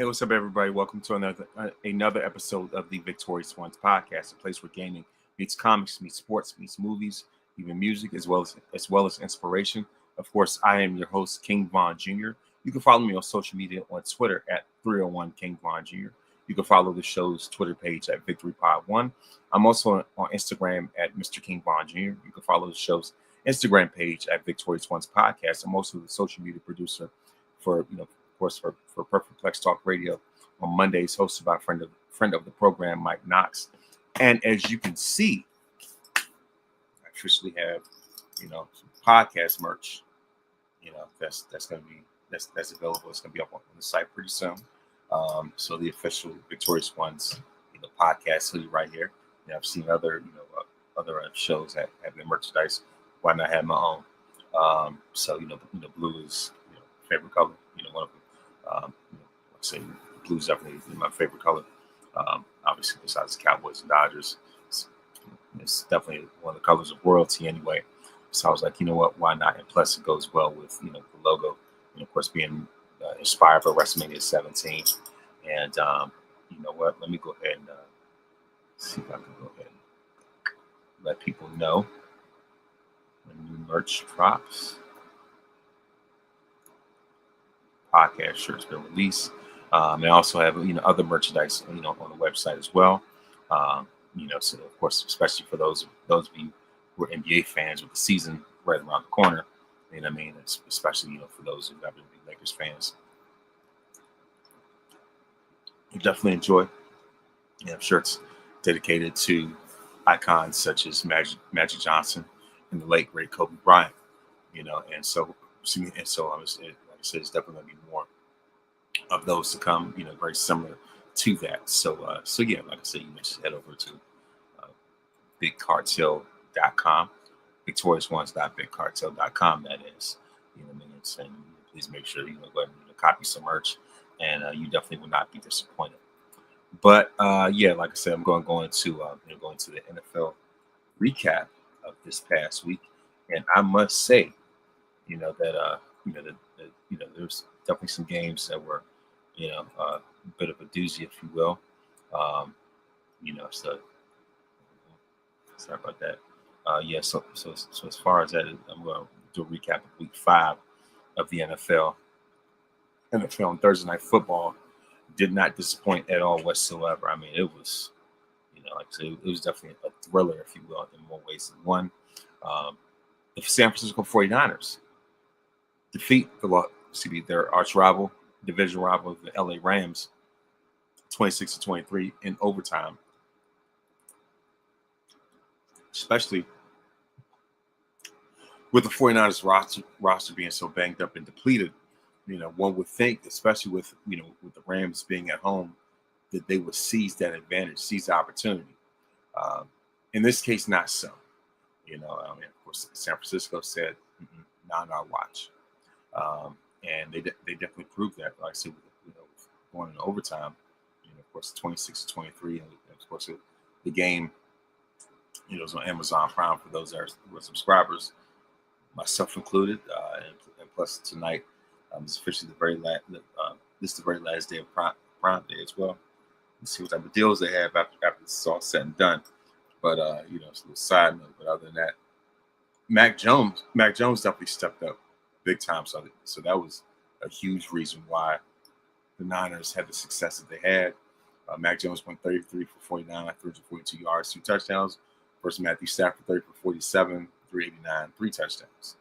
Hey, what's up, everybody? Welcome to another episode of the Victorious Ones podcast, a place where gaming meets comics, meets sports, meets movies, even music, as well as inspiration. Of course, I am your host, King Von Jr. You can follow me on social media on Twitter at 301 King Von Jr. You can follow the show's Twitter page at Victory Pod One. I'm also on Instagram at Mr. King Von Jr. You can follow the show's Instagram page at Victorious Ones Podcast. I'm also the social media producer for course, for Perfect Plex Talk Radio on Mondays, hosted by friend of the program, Mike Knox. And as you can see, I officially have, some podcast merch. That's gonna be that's available. It's gonna be up on the site pretty soon. So the official Victorious Ones, podcast hoodie right here. I've seen other, other shows that have their merchandise. Why not have my own? So blue is favorite color. One of them. Like I say, blue is definitely my favorite color. Obviously, besides the Cowboys and Dodgers, it's definitely one of the colors of royalty anyway. So I was like, you know what? Why not? And plus, it goes well with the logo. And of course, being inspired by WrestleMania 17. And you know what? Let me go ahead and see if I can go ahead and let people know when new merch drops. Podcast shirt's been released. They also have other merchandise on the website as well. So of course, especially for those of you who are NBA fans with the season right around the corner, you know what I mean. Especially for those who happen to be Lakers fans, you definitely enjoy. Shirts dedicated to icons such as Magic Johnson and the late great Kobe Bryant. And so I was, like I said, it's definitely going to be more of those to come, very similar to that. So yeah, like I said, you can just head over to bigcartel.com, victoriousones.bigcartel.com, that is. And please make sure go ahead and copy some merch, and you definitely will not be disappointed. But yeah, like I said, I'm going to the NFL recap of this past week, and I must say, there's definitely some games that were, a bit of a doozy, if you will. So sorry about that. Yeah, so as far as that, I'm going to do a recap of Week 5 of the NFL. NFL on Thursday Night Football did not disappoint at all whatsoever. I mean, it was, like I said, it was definitely a thriller, if you will, in more ways than one. The San Francisco 49ers defeat their arch rival, division rival, the LA Rams, 26-23 in overtime. Especially with the 49ers roster being so banged up and depleted, one would think, especially with the Rams being at home, that they would seize that advantage, seize the opportunity. In this case, not so. Of course, San Francisco said, "Not on our watch." And they definitely proved that. Like I said, going into overtime, of course, 26-23, and of course, the game, was on Amazon Prime for those that were subscribers, myself included, and plus tonight is officially the very last. This is the very last day of Prime Day as well. Let's see what type of deals they have after this is all said and done. But it's a little side note. But other than that, Mac Jones definitely stepped up big time. So that was a huge reason why the Niners had the success that they had. Mac Jones went 33 for 49, 342 yards, 2 touchdowns. Versus Matthew Stafford, 30 for 47, 389, 3 touchdowns.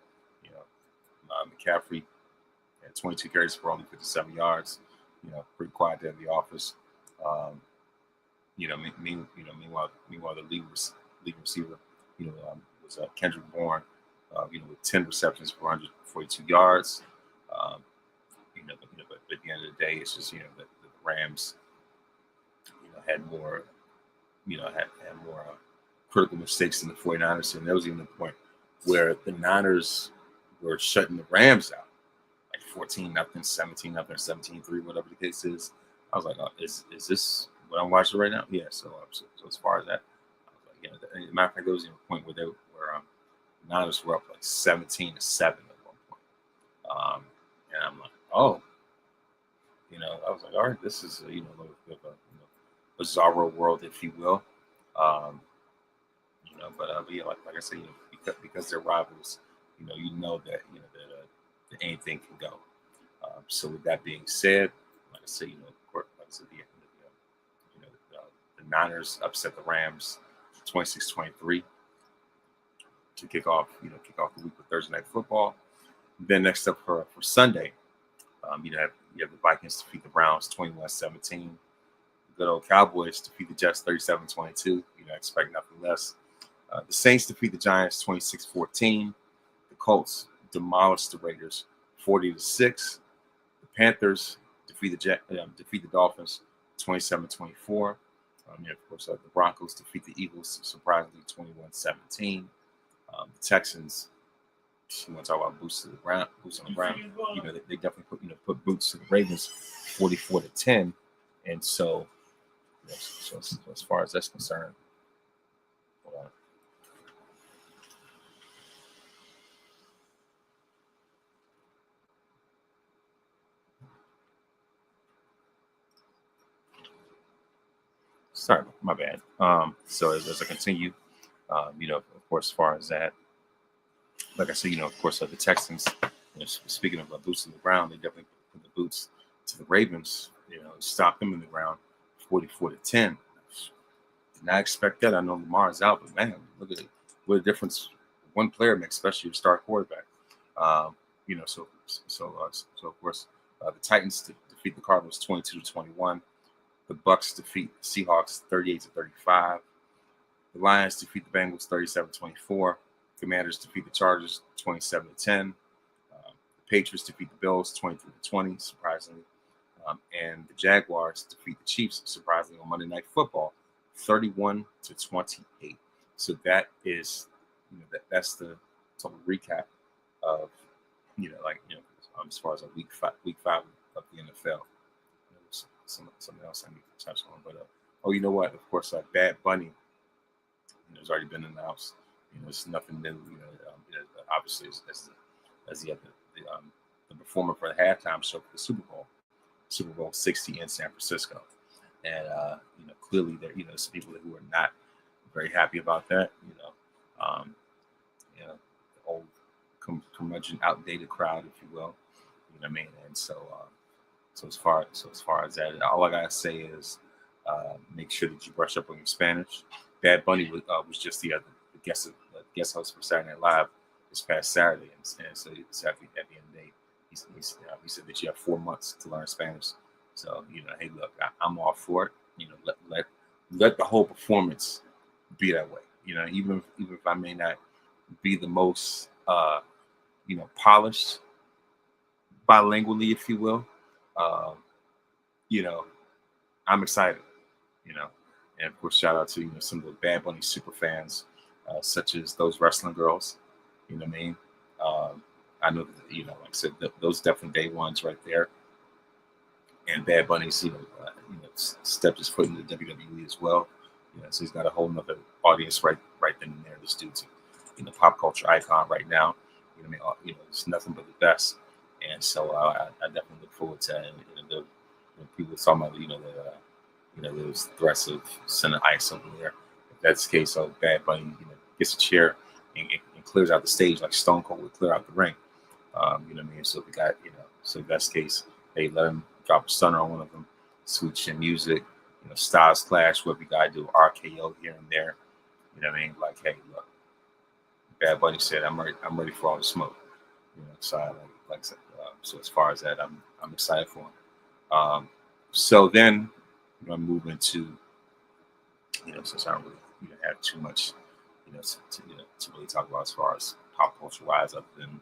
McCaffrey had 22 carries for only 57 yards. Pretty quiet there in the office. Meanwhile, the lead receiver, was Kendrick Bourne, with 10 receptions for 142 yards. But at the end of the day, it's just, the Rams, had more, had more critical mistakes than the 49ers. And there was even a point where the Niners were shutting the Rams out, like 14-0, 17-0, 17-3, whatever the case is. I was like, is this what I'm watching right now? Yeah. So as far as that, I was like, as a matter of fact, there was even a point where the Niners were up like 17-7 at one point. And I'm like, oh, I was like, all right, this is a little bit of a bizarro world, if you will. Um, but yeah, like I said, because they're rivals, that that anything can go. So with that being said, like I said, of course, like I said, the Niners upset the Rams 26-23 to kick off the week with Thursday Night Football. Then next up for Sunday, you have the Vikings defeat the Browns 21-17. Good old Cowboys defeat the Jets 37-22. Expect nothing less. The Saints defeat the Giants 26-14. The Colts demolished the Raiders 40-6. The Panthers defeat the Dolphins 27-24. Of course, the Broncos defeat the Eagles surprisingly 21-17. The Texans, you want to talk about boots on the ground. They definitely put boots to the Ravens 44-10. And so, so as far as that's concerned, hold on. Sorry, my bad. So as I continue, of course, as far as that, like I said, of course, the Texans, speaking of boots in the ground, they definitely put the boots to the Ravens, stop them in the ground 44-10. Did not expect that. I know Lamar's out, but man, look at it. What a difference one player makes, especially your star quarterback. So of course, the Titans defeat the Cardinals 22-21. The Bucks defeat the Seahawks 38-35. The Lions defeat the Bengals 37-24. Commanders defeat the Chargers 27-10. The Patriots defeat the Bills 23-20, surprisingly. And the Jaguars defeat the Chiefs, surprisingly, on Monday Night Football 31-28. So that is, that's the total recap of, as far as a week five of the NFL. Something else I need to touch on, but you know what? Of course, Bad Bunny, has already been announced. It's nothing new. Obviously, as the performer for the halftime show for the Super Bowl 60 in San Francisco, and clearly there, some people who are not very happy about that. The old curmudgeon, outdated crowd, if you will. You know what I mean? And so as far as that, all I gotta say is make sure that you brush up on your Spanish. Bad Bunny was just the guest host for Saturday Night Live this past Saturday, and so at the end of the day, he said that you have 4 months to learn Spanish. So hey, look, I'm all for it. Let the whole performance be that way. Even if I may not be the most polished bilingually, if you will. I'm excited, and of course, shout out to some of the Bad Bunny super fans, such as those wrestling girls. You know what I mean? I know that, like I said, those definitely day ones right there. And Bad Bunny's, stepped his foot into the WWE as well. So he's got a whole nother audience right then and there. This dude's, pop culture icon right now. It's nothing but the best. And so I definitely look forward to it. And people talking about, there's threats of sending ice over there. If that's the case, so Bad Bunny, gets a chair and clears out the stage like Stone Cold would clear out the ring. You know what I mean? So we got, so if that's the case, hey, let him drop a stunner on one of them, sweet chin music, styles clash, what we gotta do, RKO here and there. You know what I mean? Like, hey, look, Bad Bunny said, I'm ready for all the smoke. So so as far as that, I'm excited for him. So then I'm gonna move into, since I don't really have too much, to really talk about as far as pop culture wise, other than,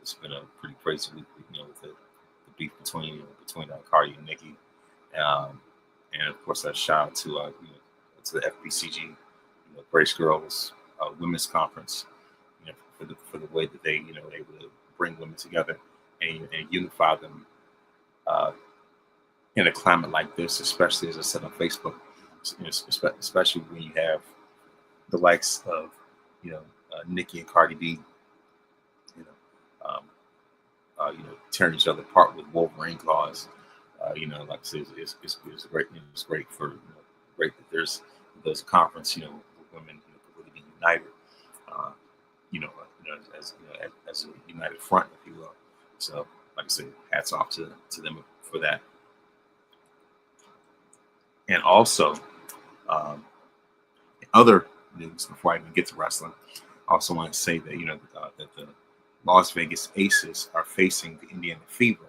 it's been a pretty crazy week, with the beef between Cardi and Nicki, and of course a shout out to to the FBCG, Brace Girls Women's Conference, for the way that they were able to bring women together and unify them in a climate like this, especially as I said on Facebook, especially when you have the likes of Nicki and Cardi B, tearing each other apart with Wolverine claws. Like I said, it's great. It's great for great that there's a conference. Where women can really be united. Uh, as a united front, if you will. So, like I said, hats off to them for that. And also, um, other news before I even get to wrestling, I also want to say that that the Las Vegas Aces are facing the Indiana Fever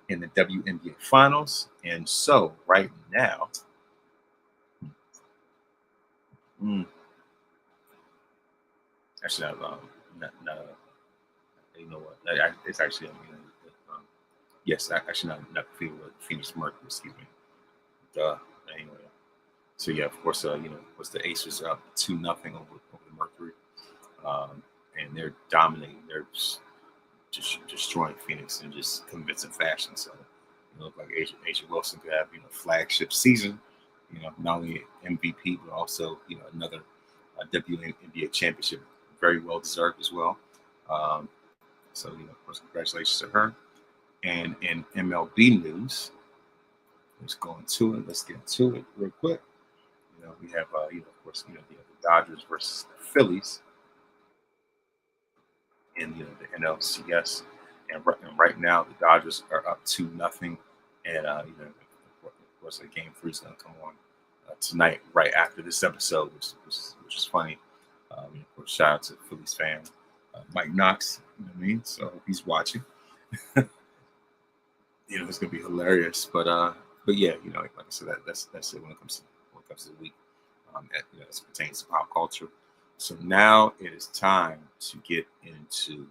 in the WNBA Finals, and so right now, mm, actually, not you know what, it's actually yes, actually not the Fever, but Phoenix Mercury, excuse me. Duh. Anyway, so yeah, of course, of course, the Aces are up 2-0 over the Mercury, and they're dominating. They're just destroying Phoenix in just convincing fashion. So it looked like Asia Wilson could have flagship season. Not only MVP but also another WNBA championship, very well deserved as well. Um, so of course, congratulations to her. And in MLB news, let's go into it. Let's get into it real quick. We have of course the Dodgers versus the Phillies in the NLCS, and right now the Dodgers are up 2-0, and of course the game 3 is going to come on tonight right after this episode, which is funny. Of course, shout out to Phillies fan Mike Knox. You know what I mean? So if he's watching, it's going to be hilarious. But yeah, like I said, that's it when it comes to the week. As it pertains to pop culture. So now it is time to get into,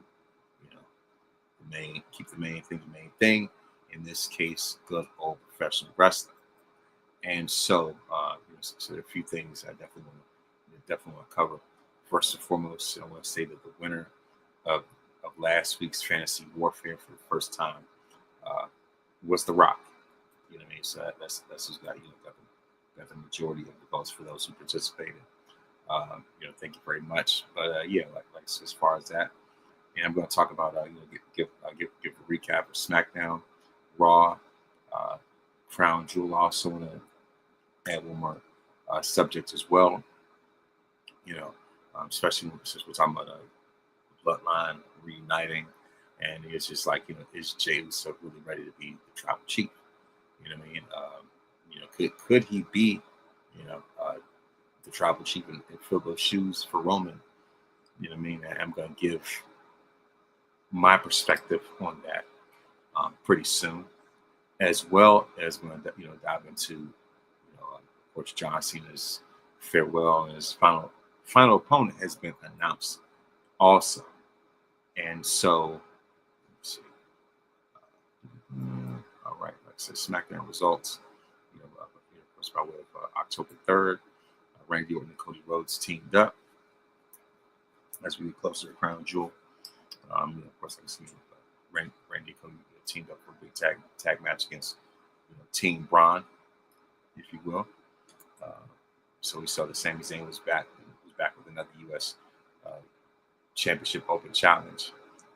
keep the main thing. In this case, good old professional wrestling. And so, so there are a few things I definitely want to cover. First and foremost, I want to say that the winner of last week's Fantasy Warfare for the first time was The Rock. You know what I mean? So that's who's got got the majority of the votes for those who participated. Thank you very much. But yeah, like as far as that, and I'm going to talk about give a recap of SmackDown, Raw, Crown Jewel. Also want to add one more subject as well. Especially since we're talking about Bloodline reuniting, and it's just like is Jey Uso really ready to be the tribal chief? You know what I mean? Could he be the tribal chief and fill those shoes for Roman? You know what I mean? I'm going to give my perspective on that pretty soon, as well as going to dive into of course John Cena's farewell, and his final opponent has been announced also. And so let's see. All right, like I said, SmackDown results. Of course, by way of October 3rd, Randy Orton and Cody Rhodes teamed up as we get closer to Crown Jewel. Of course, like I said, Randy and Cody teamed up for a big tag match against Team Braun, if you will. So we saw that Sami Zayn was back with another U.S. Championship Open Challenge.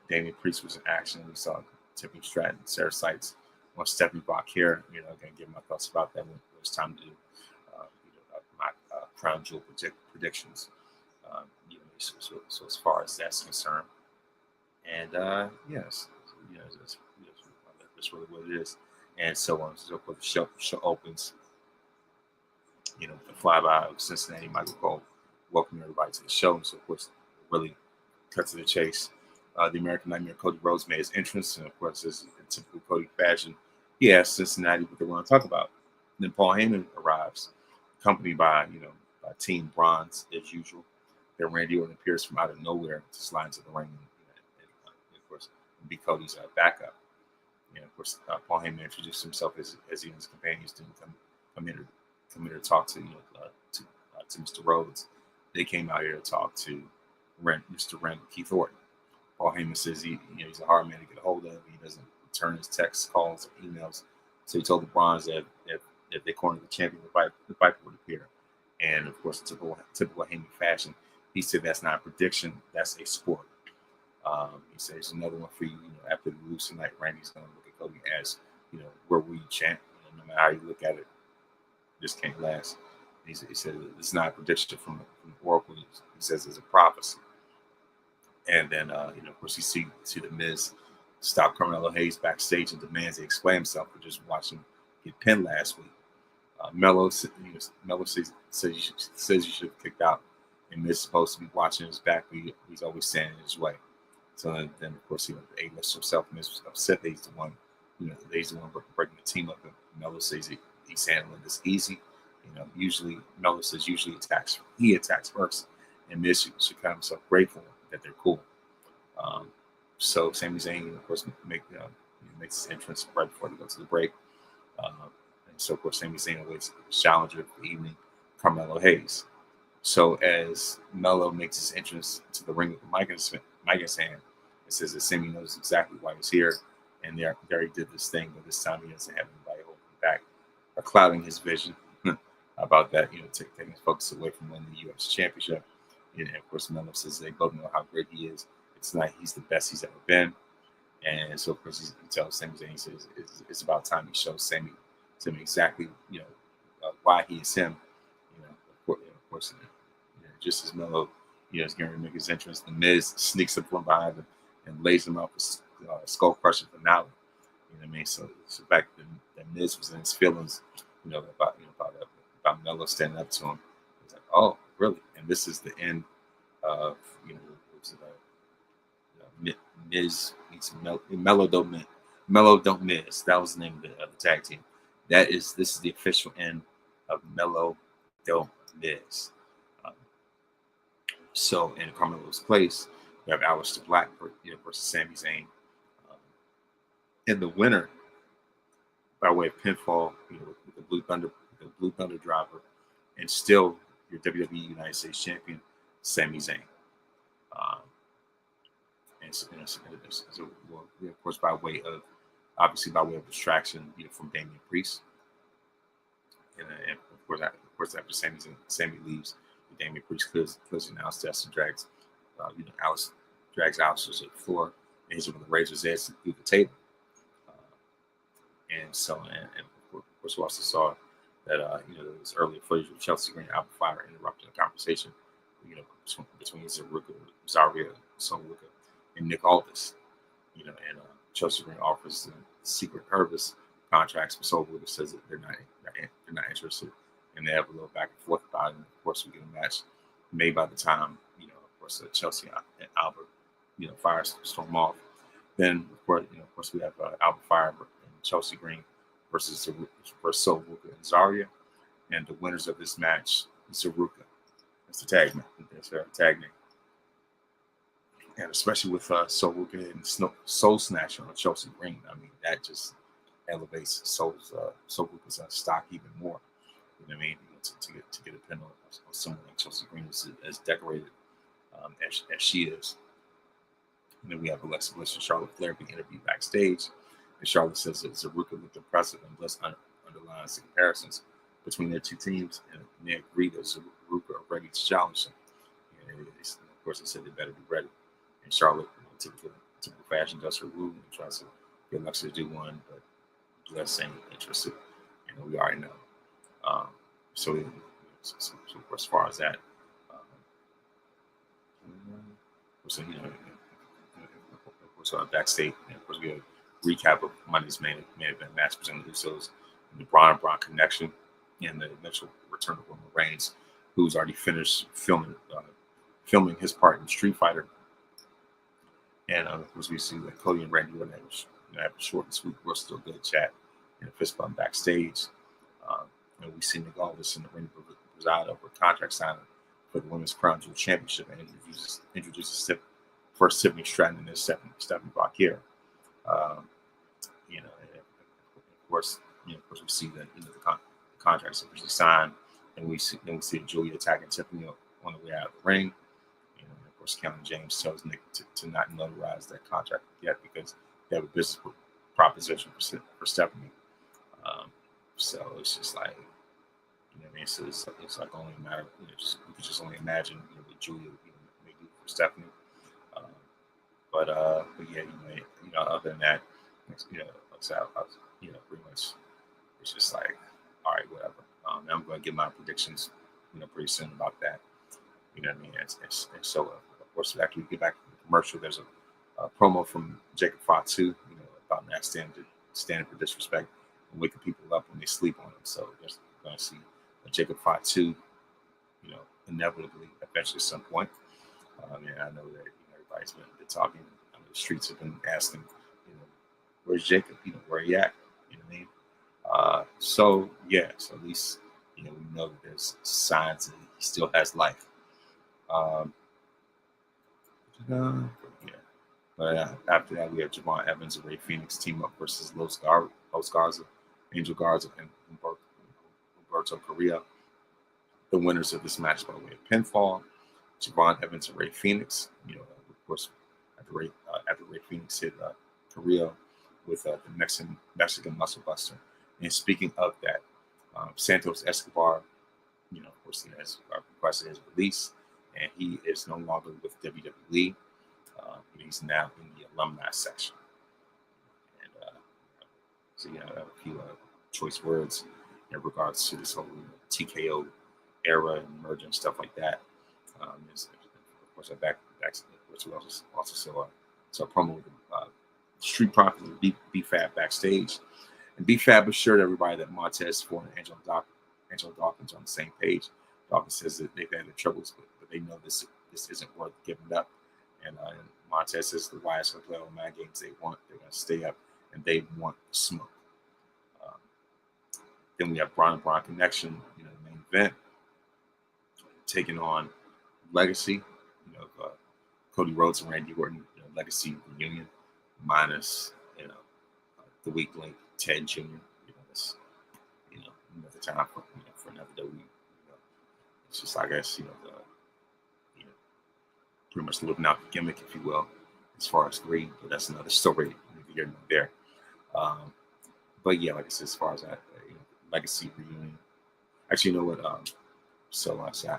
Damian Priest was in action. We saw Tiffany Stratton, Sarah Sykes on Stephanie Bach here. I'm going to give my thoughts about that when it's time to do my Crown Jewel predictions. So as far as that's concerned, and yes, that's really what it is. And so on. So the show opens. The flyby of Cincinnati, Michael Cole, welcoming everybody to the show. And so, of course, really cut to the chase. The American Nightmare, Cody Rhodes, made his entrance. And, of course, as in typical Cody fashion, he asked Cincinnati what they want to talk about. And then Paul Heyman arrives, accompanied by, by Team Bronze, as usual. Then Randy Orton appears from out of nowhere to slide into the ring. And of course, be Cody's backup. And, of course, Paul Heyman introduced himself as he and his companions didn't come here to talk to Mr. Rhodes. They came out here to talk to Mr. Randall Keith Orton. Paul Heyman says he's a hard man to get a hold of. He doesn't return his texts, calls, or emails. So he told the Bronze that if they cornered the champion, the Viper would appear. And of course, typical Heyman fashion, he said that's not a prediction, that's a sport. He says another one for you. After we lose tonight, Randy's going to look at Cody as, where were you, champ? No matter how you look at it, this can't last. He said it's not a prediction from the Oracle. He says it's a prophecy. And then, of course, you see the Miz stop Carmelo Hayes backstage and demands he explain himself for just watching him get pinned last week. Melo says you should have kicked out, and Miz is supposed to be watching his back, but he's always standing in his way. So then of course, the A-list himself, Miz was upset that he's the one, breaking the team up. And Melo says he's handling this easy. Usually Melo says he attacks first, and Miz should count himself grateful that they're cool. So Sami Zayn, of course, makes his entrance right before they go to the break. And so, of course, Sami Zayn awaits challenger for the evening, Carmelo Hayes. So as Melo makes his entrance to the ring with the mic in his hand, it says that Sami knows exactly why he's here, and they already did this thing, but this time he doesn't have anybody holding him back or clouding his vision about that, taking his focus away from winning the U.S. Championship. And of course, Melo says they both know how great he is. Tonight he's the best he's ever been. And so, of course, he tells Sami Zayn, he says it's about time he shows Sami exactly, why he is him. Of course, just as Melo, is going to make his entrance, the Miz sneaks up from behind him and lays him out for skull crushing finale. You know what I mean? So it's the fact that Miz was in his feelings, about Melo standing up to him. It's like, oh, really? And this is the end of, Miz meets Melo Don't Miz. That was the name of the tag team. This is the official end of Melo Don't Miz. So in Carmelo's place, we have Aleister Black versus Sami Zayn. And the winner, by way of pinfall, with the Blue Thunder driver, and still your WWE United States Champion, Sami Zayn. Of course, by way of distraction, from Damian Priest, and of course, after Sami leaves, Damian Priest clears announced that and drags, Alice drags Alistair to the floor, and he's going to raise his edge through the table, and of course, we also saw that there was earlier footage of Chelsea Green and Alba Fire interrupting the conversation, between Zarya, Sonwuka, and Nick Aldis, and Chelsea Green offers the secret Hervis contracts, but Sonwuka says that they're not interested, and they have a little back and forth about it. And of course, we get a match made by the time of course, Chelsea and Alba, firestorm off. Then of course, we have Alba Fire and Chelsea Green versus Sonwuka and Zarya, and the winners of this match, Zaruka. That's the tag name. That's their tag name. And especially with Sonwuka and Soul Snatcher on Chelsea Green, I mean, that just elevates Sonwuka's stock even more. You know what I mean? To get a pin on someone like Chelsea Green as decorated as she is. And then we have Alexa Bliss and Charlotte Flair being interviewed backstage. And Charlotte says that Zaruka looked impressive, and Bliss underlines the comparisons between their two teams, and they agree that Zaruka are ready to challenge them. And of course, they said they better be ready. And Charlotte, typical fashion, does her woo and tries to get Alexa to do one, but Bliss ain't interested. We already know. So of course, as far as that, so backstage, of course, we have a recap of Monday's main event match between the Usos and the Braun connection, and the eventual return of Roman Reigns, who's already finished filming his part in Street Fighter. And of course, we see that Cody and Randy Orton have a short and sweet, real still good chat and a fist bump backstage. And we see Nick Aldis in the ring preside over a contract signing for the Women's Crown Jewel Championship, and introduces first Tiffany Stratton and then Stephanie Bakir. And of course, we see that the contracts are officially signed, and we see Julia attacking Tiffany on the way out of the ring. And of course, Kevin James tells Nick to not notarize that contract yet because they have a business proposition for Stephanie. So it's just like, so it's like only a matter, you could just only imagine what Julia may do for Stephanie. But but yeah, other than that, it's out, pretty much it's just like, all right, whatever. I'm going to get my predictions, pretty soon about that. You know what I mean? And so, of course, after we get back to the commercial, there's a promo from Jacob Fatu, about not standing for disrespect and waking people up when they sleep on them. So there's going to see Jacob Fatu, inevitably, eventually at some point. And I know that everybody's been talking. The streets have been asking, where's Jacob? Where he at? You know what I mean? So at least we know that there's signs that he still has life. Um, yeah. But after that, we have Javon Evans and Ray Phoenix team up versus Los Garza, Angel Garza, and Humberto Carrillo. The winners of this match by way of pinfall. Javon Evans and Ray Phoenix. Of course, after Ray Phoenix hit Carrillo with the Mexican Muscle Buster. And speaking of that, Santos Escobar, of course, he has requested his release, and he is no longer with WWE. He's now in the alumni section. And so, a few choice words in regards to this whole TKO era and merger and stuff like that. Of course, we also saw a promo with Street Profits and B-Fab backstage. And B-Fab assured everybody that Montez Ford and Angelo Dawkins are on the same page. Dawkins says that they've had their troubles, but they know this isn't worth giving up. And Montez says the Wyatts going to play all the mind games they want. They're going to stay up, and they want the smoke. Then we have Braun and Braun Connection, the main event, taking on Legacy, Cody Rhodes and Randy Orton, Legacy reunion, minus, the weak link, Ted Jr. That's, another time for another WWE. It's just, I guess, pretty much living out the gimmick, if you will, as far as greed, but that's another story here there. But yeah, like I said, as far as that, Legacy reunion. Actually, you know what?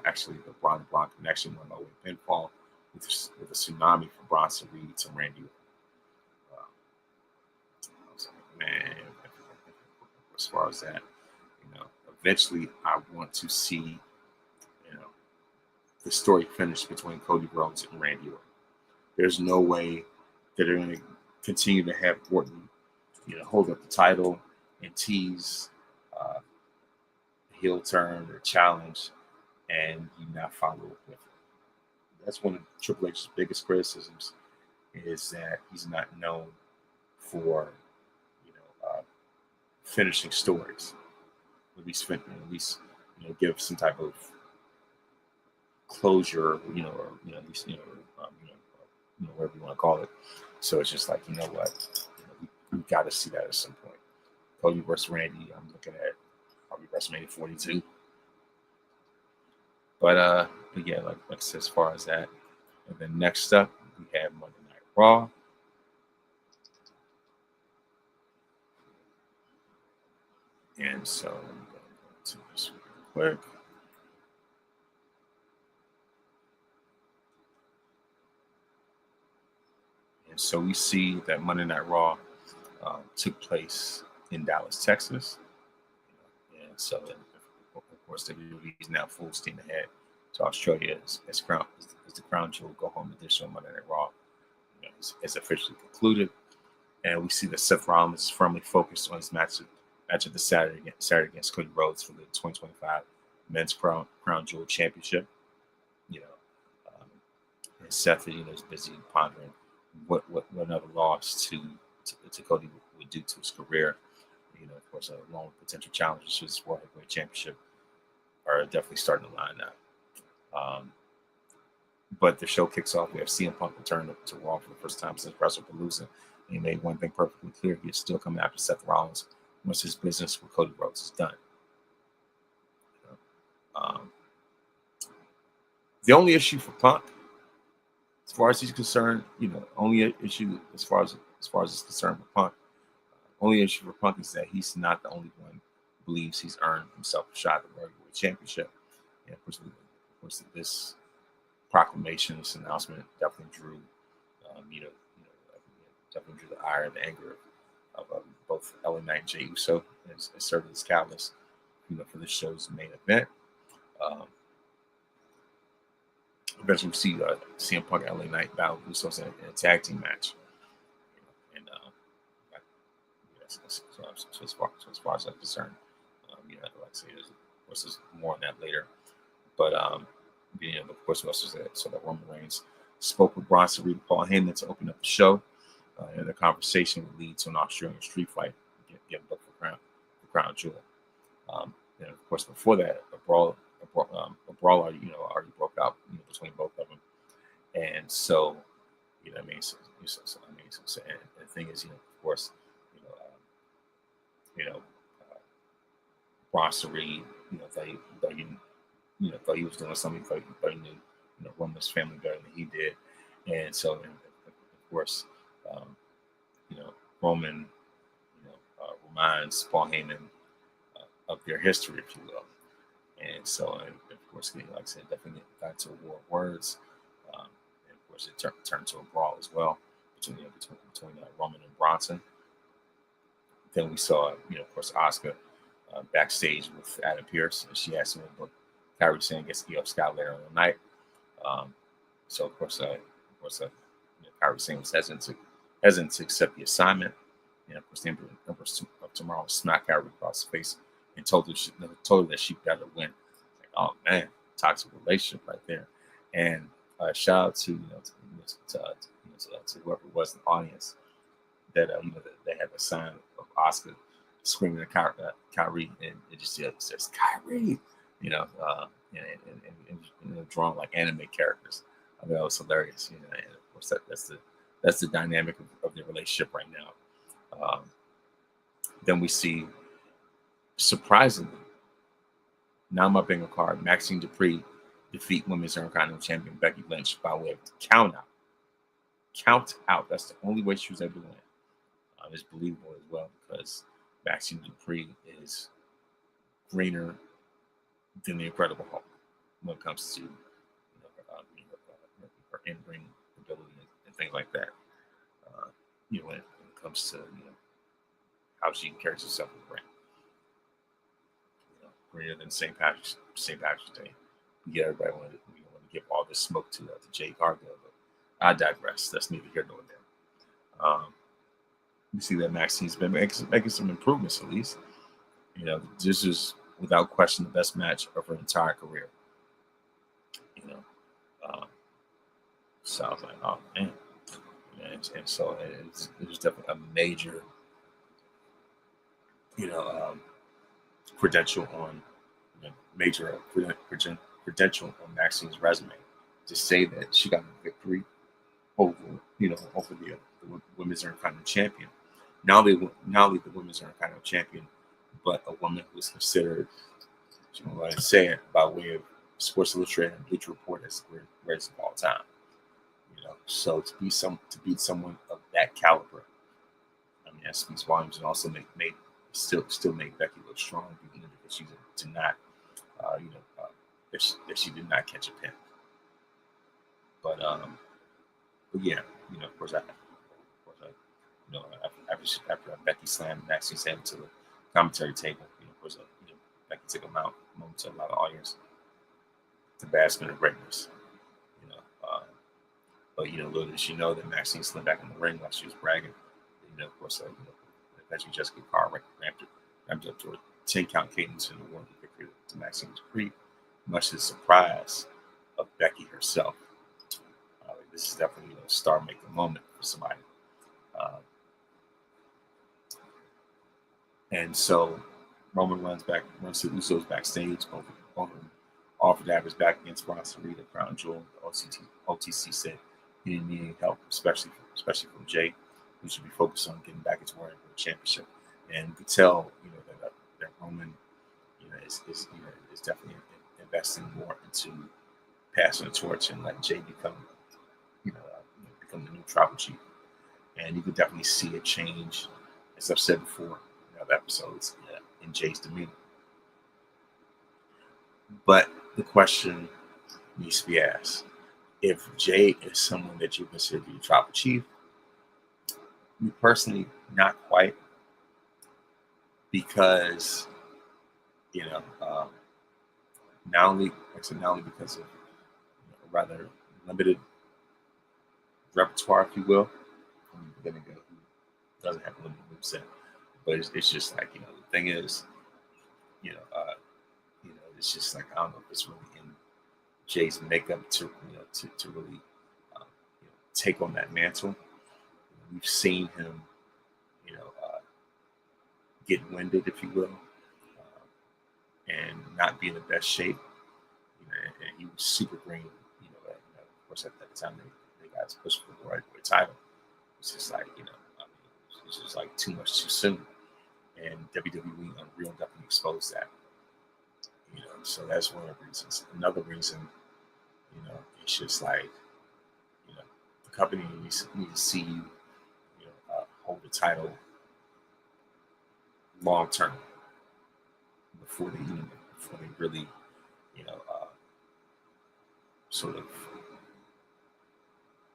Actually, the Braun and Braun Connection went away pinfall with a tsunami for Bronson Reed to Randy. I was like, man, as far as that, eventually I want to see, the story finished between Cody Rhodes and Randy Orton. There's no way that they're going to continue to have Orton, hold up the title and tease heel turn or challenge, and you not follow up with it. That's one of Triple H's biggest criticisms, is that he's not known for, finishing stories. At least give some type of closure, or at least, whatever you want to call it. So it's just like, what, we got to see that at some point. Cody versus Randy, I'm looking at probably WrestleMania 42. But yeah, like I said, as far as that, and then next up we have Monday Night Raw. And so I'm going to do this real quick. And so we see that Monday Night Raw took place in Dallas, Texas. And so, of course, WWE is now full steam ahead to Australia as the Crown Jewel Go Home edition of Monday Night Raw is officially concluded. And we see that Seth Rollins is firmly focused on his match of the Saturday against Cody Rhodes for the 2025 Men's Crown Jewel Championship. And Seth, is busy pondering what another loss to Cody would do to his career. Of course, along with potential challenges to his World Heavyweight Championship are definitely starting to line up. But the show kicks off. We have CM Punk return to Raw for the first time since WrestlePalooza. And he made one thing perfectly clear: he is still coming after Seth Rollins once his business with Cody Rhodes is done. The only issue for Punk, as far as he's concerned, only issue as far as it's concerned with Punk, only issue for Punk is that he's not the only one who believes he's earned himself a shot at the World Heavyweight Championship. And of course, this proclamation, this announcement definitely drew Definitely drew the ire and the anger of both LA Knight and Jey Uso, and served as catalyst, for the show's main event. Um, Eventually, we see CM Punk and LA Knight battle Usos in a tag team match, and so as far as I'm concerned, like I say, there's more on that later. But of course, we also saw that Roman Reigns spoke with Bronson Reed and Paul Heyman to open up the show, and the conversation would lead to an Australian street fight, getting booked for crown jewel. And of course, before that, a brawl, already broke out, between both of them. And so, what I mean, and the thing is, of course, you know, um, you know, uh, Bronson Reed, thought he was doing something, thought he knew, Roman's family better than he did, and so, and of course, um, Roman, reminds Paul Heyman of their history, if you will. And so, and of course, like I said, definitely got to a war of words. And of course, it turned to a brawl as well between Roman and Bronson. Then we saw, of course, Asuka backstage with Adam Pearce, and she asked him to book Kyrie Sane against Io Scott later on the night. Um, so, Kyrie Sane was hesitant to accept the assignment. And of course, the Empress of Tomorrow smacked Kyrie across the face and told her that she better win. Like, oh man, toxic relationship right there. And shout out to to whoever was in the audience that that they had a sign of Oscar screaming at Kyrie, and it just says Kyrie, and drawn like anime characters. I mean, that was hilarious. And of course that's the dynamic of their relationship right now. Then we see, surprisingly, now my bingo card, Maxine Dupree defeat Women's Intercontinental Champion Becky Lynch by way of count out. Count out. That's the only way she was able to win. It's believable as well because Maxine Dupree is greener than the Incredible Hulk when it comes to her in-ring ability and things like that. When it comes to how she carries herself in the ring. Greener than St. Patrick's Day. Yeah, everybody wanted to give all this smoke to Jade Cargill, but I digress. That's neither here nor there. You see that Maxine's been making some improvements at least. This is without question the best match of her entire career. So I was like, oh man, and so it was definitely a major, credential on credential on Maxine's resume to say that she got a victory over the Women's Intercontinental Champion. Not only the Women's Intercontinental Champion, but a woman who is considered, what I said, by way of Sports Illustrated and Bleacher Report as the greatest of all time. So to beat someone of that caliber, I mean, that speaks volumes, and also still make Becky look strong, even because she did not, that she did not catch a pin. But yeah, of course, after Becky slammed Maxine Sam to the commentary table, of course, Becky took a moment to allow the audience to bask in her greatness. But little did she know that Maxine slid back in the ring while she was bragging. Of course, eventually Jessica Carr ramped up to a 10-count cadence and awarded the victory to Maxine Dupree, much to the surprise of Becky herself. This is definitely a star-making moment for somebody. And so Roman runs to Usos backstage. Both of them offered to have his back against Bronson Reed at Crown Jewel. OTC said he didn't need any help, especially from Jay, who should be focused on getting back into wearing the championship. And you could tell, that Roman, is definitely investing more into passing the torch and letting Jay become the new tribal chief. And you could definitely see a change, as I've said before in other episodes, in Jay's demeanor. But the question needs to be asked: if Jay is someone that you consider to be a tribal chief, me personally, not quite, because you know, not only, like I said, not only because of a rather limited repertoire, if you will. Then again, who doesn't have a limited moveset, but it's just like, the thing is, you know, uh, it's just like, I don't know if it's really in Jay's makeup to to really take on that mantle. We've seen him, you know, uh, get winded, if you will, and not be in the best shape. And he was super green. Of course, at that time they guys pushed for the right title. It's just like, I mean, it's just like too much too soon. And WWE Unreal definitely exposed that. So that's one of the reasons. Another reason, it's just like, the company needs to see you, hold the title long term before they really, sort of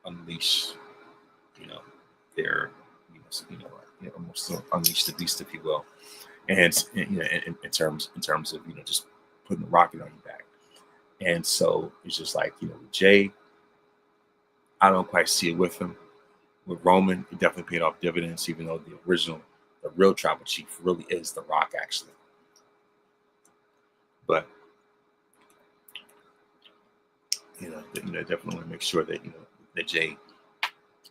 unleash, their, almost unleash the beast, if you will, and in terms of just putting the rocket on your back. And so it's just like, with Jay, I don't quite see it with him. With Roman, it definitely paid off dividends, even though the real tribal chief really is The Rock, actually. But definitely want to make sure that that Jay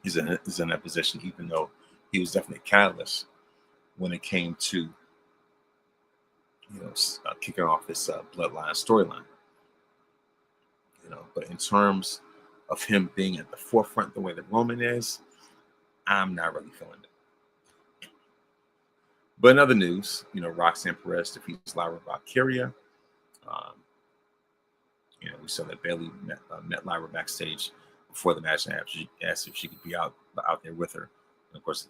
is in that position, even though he was definitely a catalyst when it came to kicking off this bloodline storyline. But in terms of him being at the forefront the way that Roman is, I'm not really feeling it. But in other news, Roxanne Perez defeats Lyra Valkyria. Um, we saw that Bayley met Lyra backstage before the match and asked if she could be out there with her. And of course,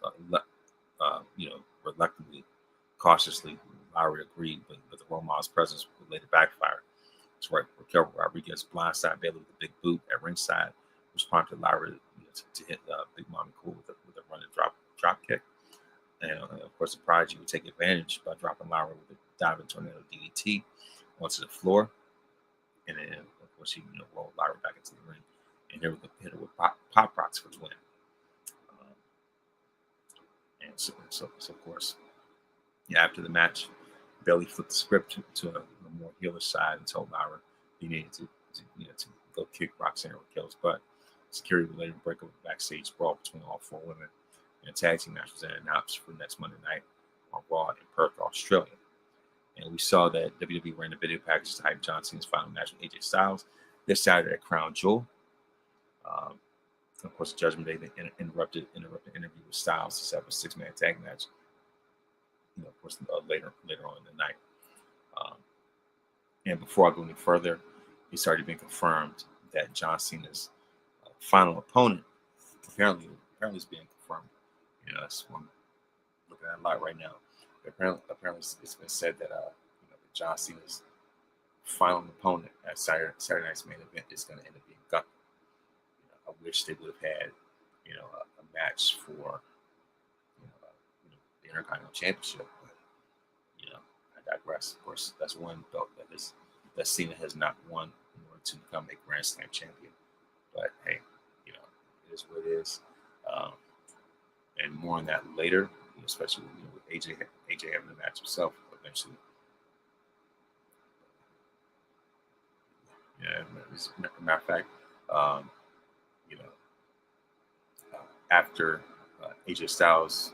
reluctantly, cautiously, Lyra agreed, but the Roman's presence would later backfire. That's right. Raquel Rodriguez blindsided Bayley with a big boot at ringside, which prompted Lyra to hit Big Mommy Cool with a running drop kick. And of course, the Prodigy would take advantage by dropping Lyra with a diving tornado DDT onto the floor. And then, of course, he rolled Lyra back into the ring and hit her with pop rocks for the win. And so of course, after the match, Bayley flipped the script to a more heelish side and told Lyra he needed to go kick Roxanne Raquel's butt. Security would later break up a backstage brawl between all four women, and a tag team match was then announced for next Monday night on Raw in Perth, Australia. And we saw that WWE ran a video package to hype John Cena's final match with AJ Styles this Saturday at Crown Jewel. Of course, Judgment Day they interrupted interview with Styles to set up a 6-man tag match. Of course, later on in the night. And before I go any further, it's already been confirmed that John Cena's final opponent apparently is being confirmed. That's what I'm looking at a lot right now. Apparently, it's been said that John Cena's final opponent at Saturday night's main event is going to end up being Gunther. I wish they would have had a match for the Intercontinental Championship, but I digress. Of course, that's one belt that Cena has not won in order to become a Grand Slam champion. But hey, it is what it is. And more on that later, especially with AJ having the match himself eventually. Yeah, as a matter of fact, after AJ Styles,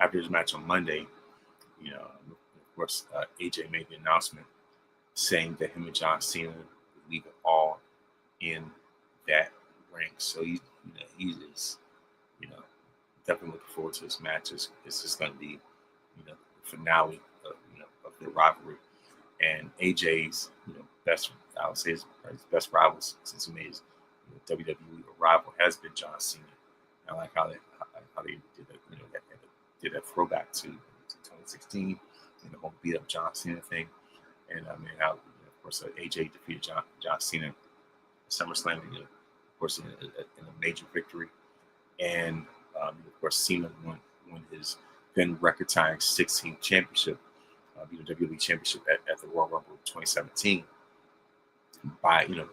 after his match on Monday, of course, AJ made the announcement saying that him and John Cena would leave it all in that ring. So he is, definitely looking forward to this match. It's just going to be, the finale of the rivalry. And AJ's, best, I would say his best rivals since he made his WWE arrival has been John Cena. I like how they did that, did that throwback to 2016 the whole beat up John Cena thing, and I mean how of course AJ defeated John Cena at SummerSlam, of course in a major victory, and of course Cena won his then record-tying 16th championship, WWE championship at the Royal Rumble 2017 by of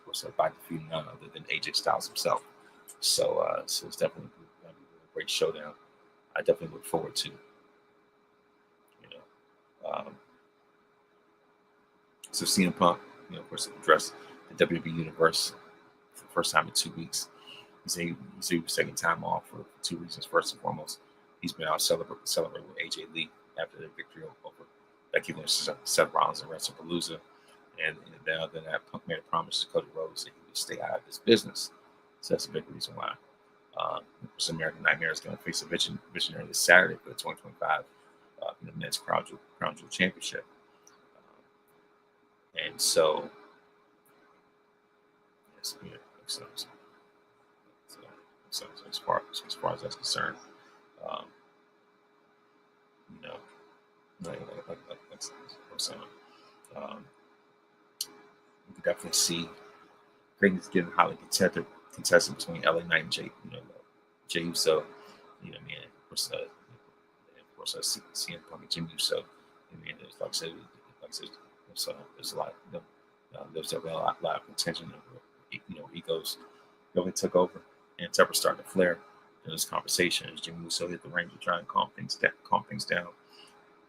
course by defeating none other than AJ Styles himself. So it's definitely going to be a great showdown. I definitely look forward to. So CM Punk, of course, addressed the WWE Universe for the first time in 2 weeks. He was taking time off for 2 reasons. First and foremost, he's been out celebrating with AJ Lee after the victory over Becky Lynch, Seth Rollins, and WrestlePalooza. And then other than that, Punk made a promise to Cody Rhodes that he would stay out of this business. So that's a big reason why. American Nightmare is going to face a visionary this Saturday for the 2025 Men's Crown Jewel Championship. And so, yes, so as far as that's concerned, like you can definitely see greatness getting highly contested between LA Knight and Jey Uso, of course, CM Punk and Jimmy Uso. There's like I said, there's a lot. There's definitely a lot of contention. Egos really took over, and tempers started to flare in this conversation as Jimmy Uso hit the ring to try and calm things down.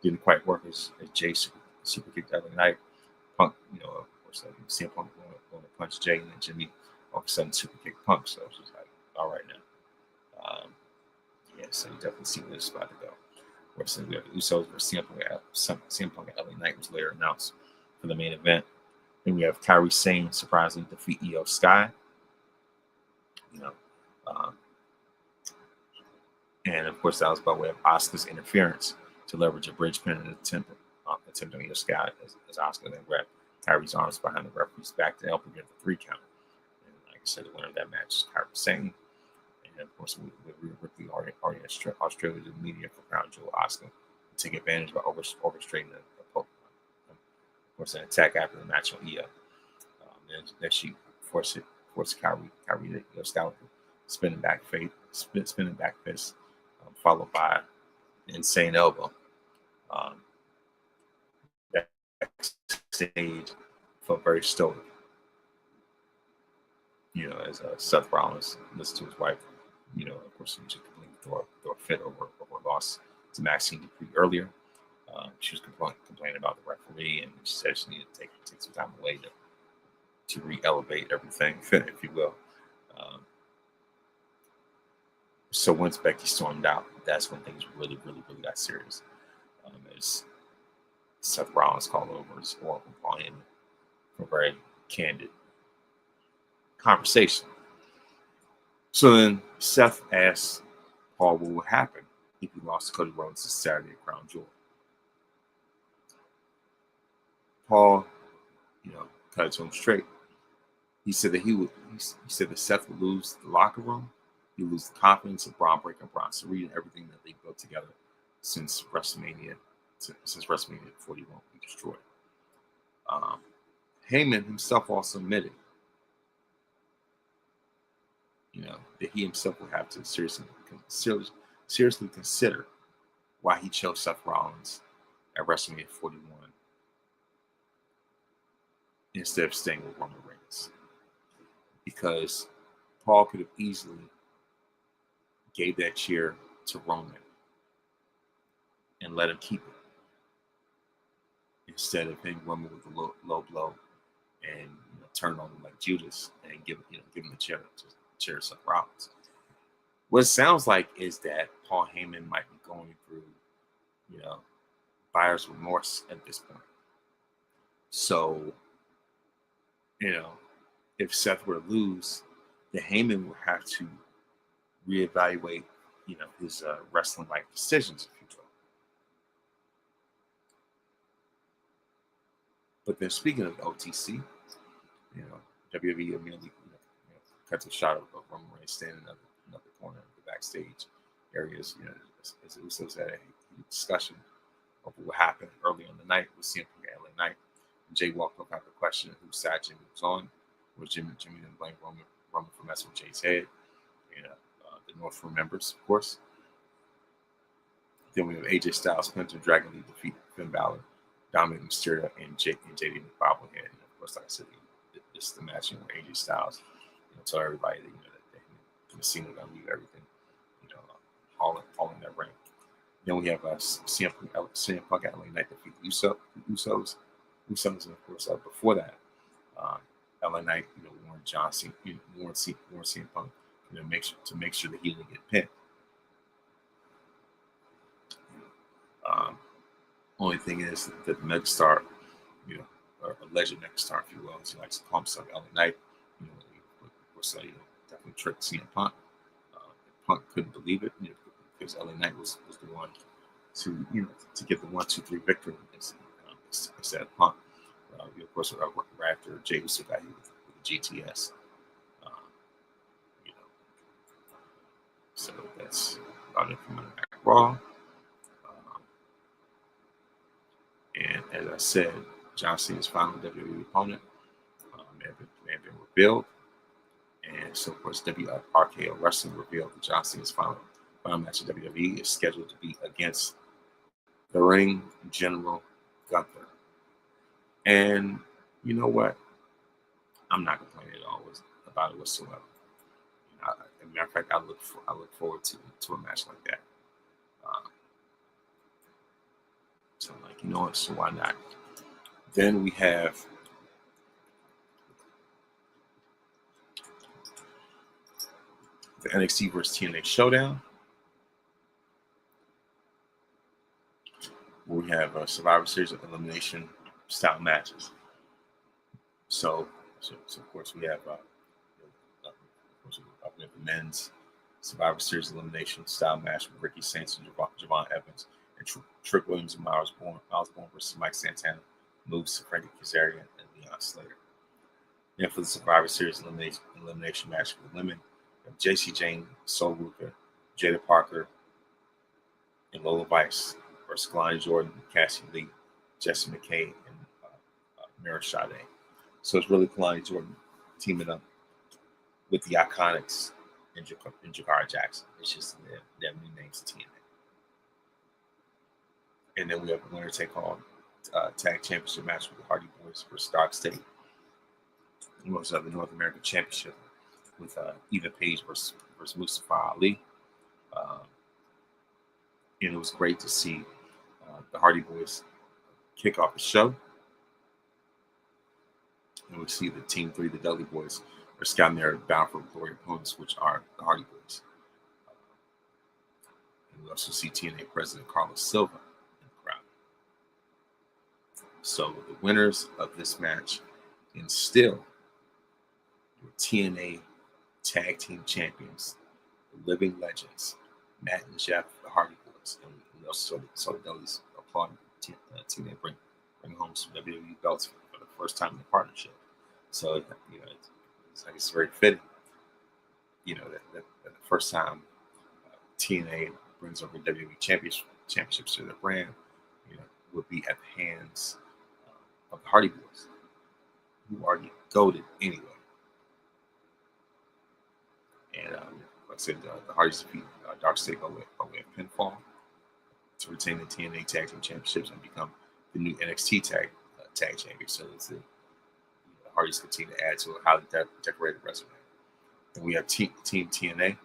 Didn't quite work as Jey super kicked LA Knight. Punk, of course, CM Punk going to punch Jey, and then Jimmy all of a sudden super kicked Punk. So it's just like, all right now. So you definitely see where this is about to go. Of course, we have the Usos versus CM Punk and LA Knight was later announced for the main event. Then we have Kairi Sane surprisingly defeat Io Sky. And of course, that was by way of Asuka's interference to leverage a bridge pin and attempt on Io Sky as Asuka then grabbed Kairi's arms behind the referee's back to help her get the 3 count. And like I said, the winner of that match is Kairi Sane. And of course, we Ripley already Australia the media for Crown Jewel Asuka to take advantage by orchestrating of course, an attack after the match on Io. Then she forced Kairi to Sky with spinning back fist, followed by an insane elbow. Backstage felt very stoic. As Seth Rollins listened to his wife, of course, he just completely throw a fit over a loss to Maxine Dupree earlier. She was complaining about the referee, and she said she needed to take some time away to re-elevate everything, if you will. So once Becky stormed out, that's when things really, really, really got serious. As Seth Rollins called over his Oracle Paul Heyman for a very candid conversation. So then Seth asked Paul what would happen if he lost to Cody Rhodes this Saturday at Crown Jewel. Paul, cut it to him straight. He said that Seth would lose the locker room. He'd lose the confidence of Braun Breaker and Braun Reed and everything that they built together since WrestleMania 41 we destroyed. Heyman himself also admitted, that he himself would have to seriously consider why he chose Seth Rollins at WrestleMania 41 instead of staying with Roman Reigns. Because Paul could have easily gave that chair to Roman and let him keep it instead of hitting Roman with a low blow and turn on him like Judas and give him the chair to Seth Rollins. What it sounds like is that Paul Heyman might be going through, buyer's remorse at this point. So, if Seth were to lose, then Heyman would have to reevaluate, his wrestling life decisions, if you will. But then speaking of OTC, WWE immediately cuts a shot of Roman Reigns standing in another corner of the backstage areas, as the Usos had a discussion over what happened early on the night with CM Punk and LA Knight. Jay walked up after questioning whose side Jimmy was on. Was Jimmy then blamed Roman for messing with Jay's head? And the North remembers, of course. Then we have AJ Styles, Penta, Dragon Lee defeat Finn Balor, Dominic Mysterio, and JD the Bobblehead. And of course, like I said, this is the match where AJ Styles, tell everybody that Cena gonna leave everything, all in that ring. Then we have CM Punk at LA Knight defeat Usos, and of course before that, LA Knight, warned John Cena, warned CM Punk, make sure that he didn't get pinned. Only thing is that the megastar, or alleged megastar, if you will, as he likes to call himself, LA Knight, definitely tricked CM Punk. Punk couldn't believe it, because LA Knight was the one to get the 1-2-3 victory instead of Punk. Of course, right after Jey Uso got hit with the GTS. So that's about it from Raw. And as I said, John Cena's final WWE opponent may have been revealed. And so, of course, RKO Wrestling revealed that John Cena's final match in WWE is scheduled to be against the Ring General Gunther. And you know what? I'm not complaining at all about it whatsoever. As a matter of fact, I look forward to a match like that. So I'm like, you know what? So why not? Then we have the NXT vs TNA Showdown, where we have a Survivor Series of elimination style matches. So of course we have the men's Survivor Series elimination style match with Ricky Saints and Javon Evans, and Trick Williams and Miles Bourne versus Mike Santana, Moose, Frankie Kazarian, and Leon Slater. Then for the Survivor Series elimination match for the women, we have JC Jane, Sol Ruka, Jada Parker, and Lola Vice versus Kalani Jordan, Cassie Lee, Jessie McKay, and Mira Sade. So it's really Kalani Jordan teaming up with the Iconics and Jakara Jackson. It's just their new names TNA. And then we have a winner take all tag championship match with the Hardy Boys versus Dark State. We also have the North American Championship with Eva Page versus Mustafa Ali. And it was great to see the Hardy Boys kick off the show. And we see the Team 3, the Dudley Boys, are scouting their Bound for Glory opponents, which are the Hardy Boys. And we also see TNA President Carlos Silva in the crowd. So the winners of this match and still your TNA Tag Team Champions, the Living Legends, Matt and Jeff, the Hardy Boys, and we also saw the Dudleys applauding TNA bring home some WWE belts for the first time in the partnership. So it's very fitting, that the first time TNA brings over WWE championships to their brand, would be at the hands of the Hardy Boys, who are goated anyway. And like I said, the Hardys defeat Dark State by way of pinfall to retain the TNA Tag Team Championships and become the new NXT Tag Champions. So the Hardys continue to add to a highly decorated resume. And we have Team TNA,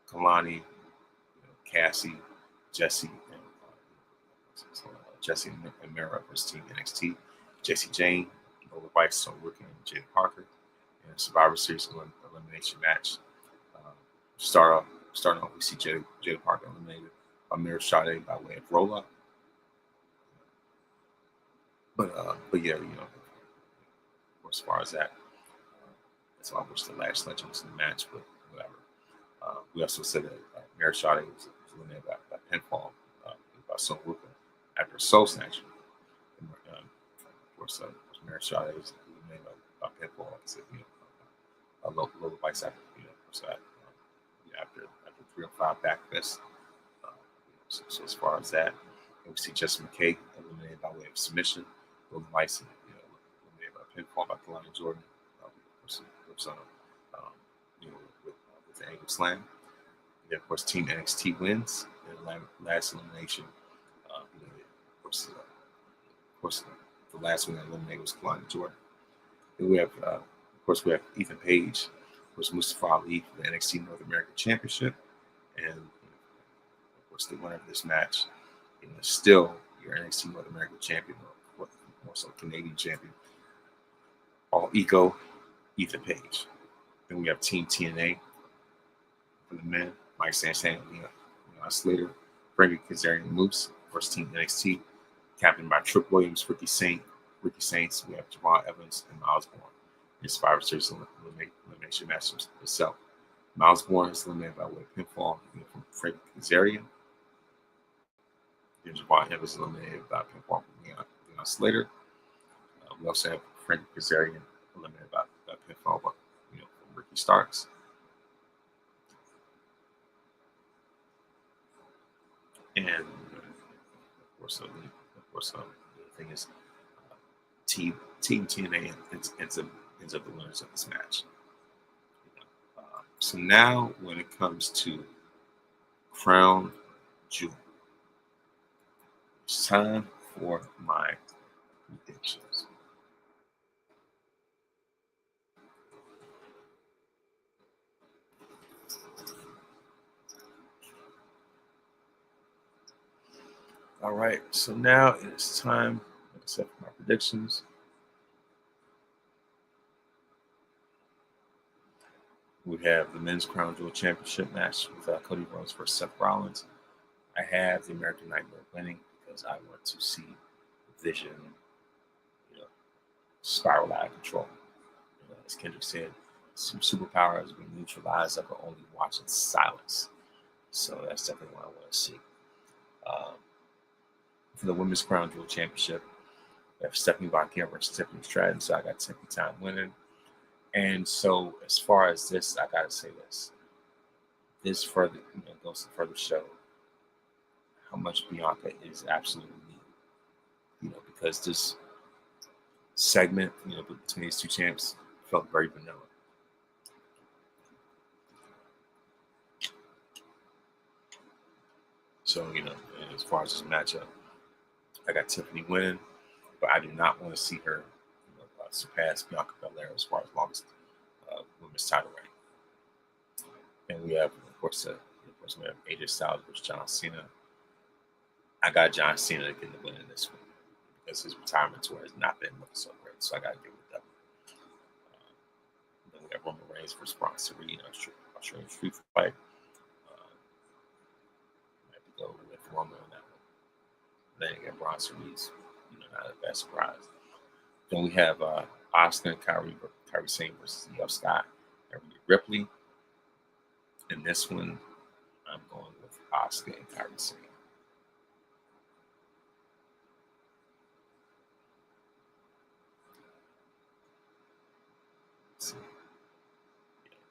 Kalani, Cassie, Jesse, and Mara versus Team NXT, Jessie Jane, Lola Vice, Sol Ruka, and Jada Parker. In a Survivor Series elimination match. Starting off, we see Jada Parker eliminated by Mira Sade by way of roll up. But yeah, of course, as far as that, that's why I wish the Lash Legend was in the match, but whatever. We also said that Mira Sade was eliminated by pinfall by Sol Ruka after a soul snatch. Of course, Mira Sade was eliminated by pinfall, like I said, Lola Vice after, after 3 or 5 back fists. So as far as that, And we see Justin McKay eliminated by way of submission. Golden Bison, eliminated by pinfall by Kalani Jordan. Was um, with the angle slam. And then, of course, Team NXT wins. And the last elimination, of course, the last one that eliminated was Kalani Jordan. Then we have, of course, we have Ethan Page versus Mustafa Ali for the NXT North American Championship. And, of course, the winner of this match is still your NXT North American champion, or also Canadian champion, All Ego, Ethan Page. Then we have Team TNA for the men, Mike Santana, Slater, Frankie Kazarian, Moose versus Team NXT, captained by Trick Williams, Ricky Saints. We have Javon Evans and Miles Bourne. In Survivor Series elimination match itself. Miles Bourne is eliminated by way of pinfall from Frankie Kazarian. Then Javon Evans is eliminated by pinfall from Leon Slater. We also have Frankie Kazarian eliminated by pinfall from Ricky Starks. And of course, the thing is, Team TNA ends up the winners of this match. So now, when it comes to Crown Jewel, it's time for my predictions. All right, so now it is time to set my predictions. We have the Men's Crown Jewel Championship match with Cody Rhodes versus Seth Rollins. I have the American Nightmare winning because I want to see Vision, spiral out of control. As Kendrick said, some superpower has been neutralized. I can only watch in silence. So that's definitely what I want to see. For the Women's Crown Jewel Championship, we have Stephanie Von versus Tiffany Stratton. So I got Tiffany Time winning. And so as far as this, I got to say this. This further goes to further show how much Bianca is absolutely needed. Because this segment, between these two champs felt very vanilla. So, as far as this matchup, I got Tiffany winning, but I do not want to see her surpass Bianca Belair as far as longest women's title reign. And we have, of course, we have AJ Styles versus John Cena. I got John Cena getting the win in this one because his retirement tour has not been looking so great. So I got to give it that. Then we have Roman Reigns versus Braun Strowman, Australian Street Fight. I have to go with Roman on that one. Then you got Braun Strowman's, not a bad surprise. Then we have Asuka and Kairi Sane versus Io Sky and Rhea Ripley. In this one, I'm going with Asuka and Kairi Sane.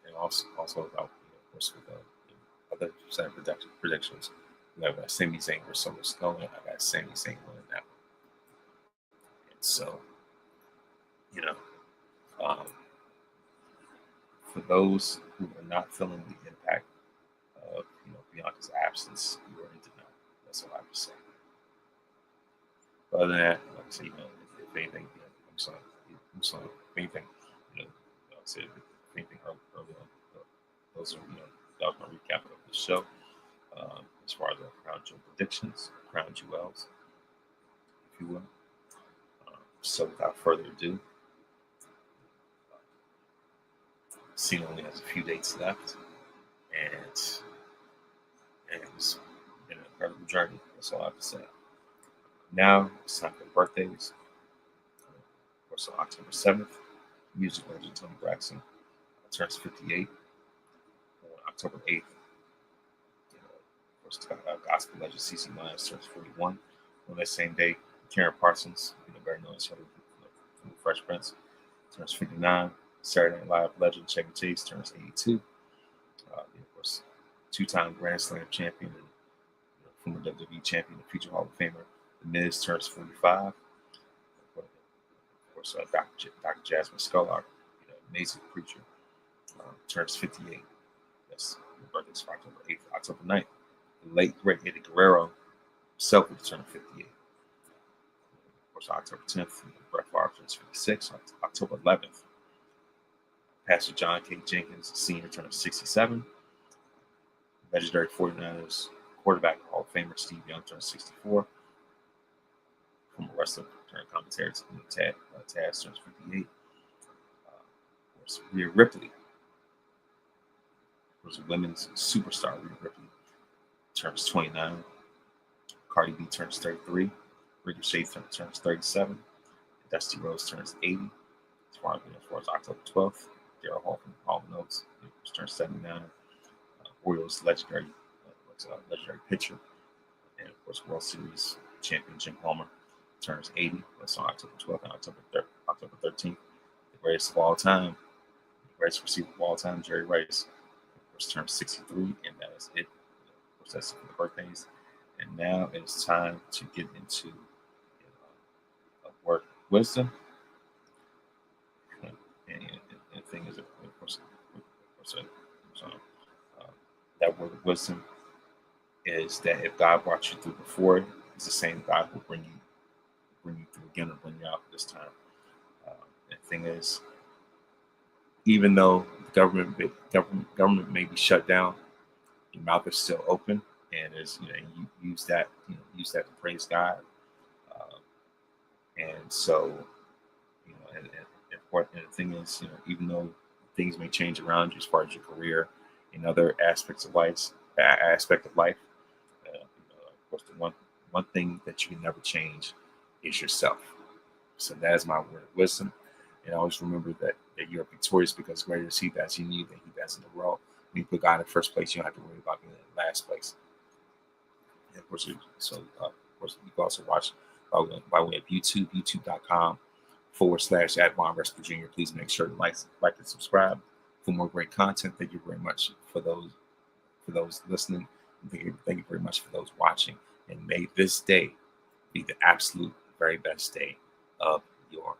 And also about, of course, with other set of predictions, we have Sami Zayn versus Summer Skull. I got Sami Zayn winning that one. And so, for those who are not feeling the impact of Bianca's absence, you are in denial. That's all I have to say. But other than that, like I said, if anything, I'm sorry. If anything, like I said, if anything early on, those are that was my recap of the show. As far as the Crown Jewel predictions, Crown Jewels, if you will. So without further ado, Cena only has a few dates left, and it's been an incredible journey. That's all I have to say. Now it's time for birthdays. Of course, on October 7th, music legend Toni Braxton turns 58. On October 8th, of course, gospel legend CeCe Winans turns 41. On that same day, Karen Parsons, better known as her from the Fresh Prince, turns 59. Saturday Night Live legend Chevy Chase turns 82. Of course, two-time Grand Slam champion and Former WWE champion and future Hall of Famer, The Miz turns 45. Of course, Dr. Jasmine Scullard, amazing preacher, turns 58. That's her birthday's October 8th, October 9th. The late great Eddie Guerrero himself will turn 58. Of course, October 10th, Brett Favre turns 56. October 11th, Pastor John K. Jenkins Sr. turns 67. Legendary 49ers quarterback Hall of Famer Steve Young turns 64. Former wrestler turned commentator Taz turns 58. Of course, Rhea Ripley was a women's superstar. Rhea Ripley turns 29. Cardi B turns 33. Ricochet turns 37. Dusty Rhodes turns 80. As far as October 12th, Daryl Hall from Hall of Notes turns 79. Orioles legendary pitcher, and of course World Series champion Jim Palmer turns 80. That's on October 12th and October 13th. The greatest of all time, the greatest receiver of all time, Jerry Rice, of course, turns 63, and that is it. Of course, that's for the birthdays. And now it's time to get into word wisdom. And the thing is, of course, that word of wisdom is that if God brought you through before, it's the same God will bring you through again or bring you out this time. The thing is, even though the government may be shut down, your mouth is still open, and you use that to praise God. And so, and the thing is, even though things may change around you as far as your career and other aspect of life, of course, the one thing that you can never change is yourself. So that is my word of wisdom. And always remember that you're victorious because greater is He that's in you than he that's in the world. When you put God in first place, you don't have to worry about being in last place. And of course, you can also watch by way of YouTube, youtube.com/@Von West Virginia. Please make sure to like and subscribe for more great content. Thank you very much for those listening. Thank you very much for those watching. And may this day be the absolute very best day of your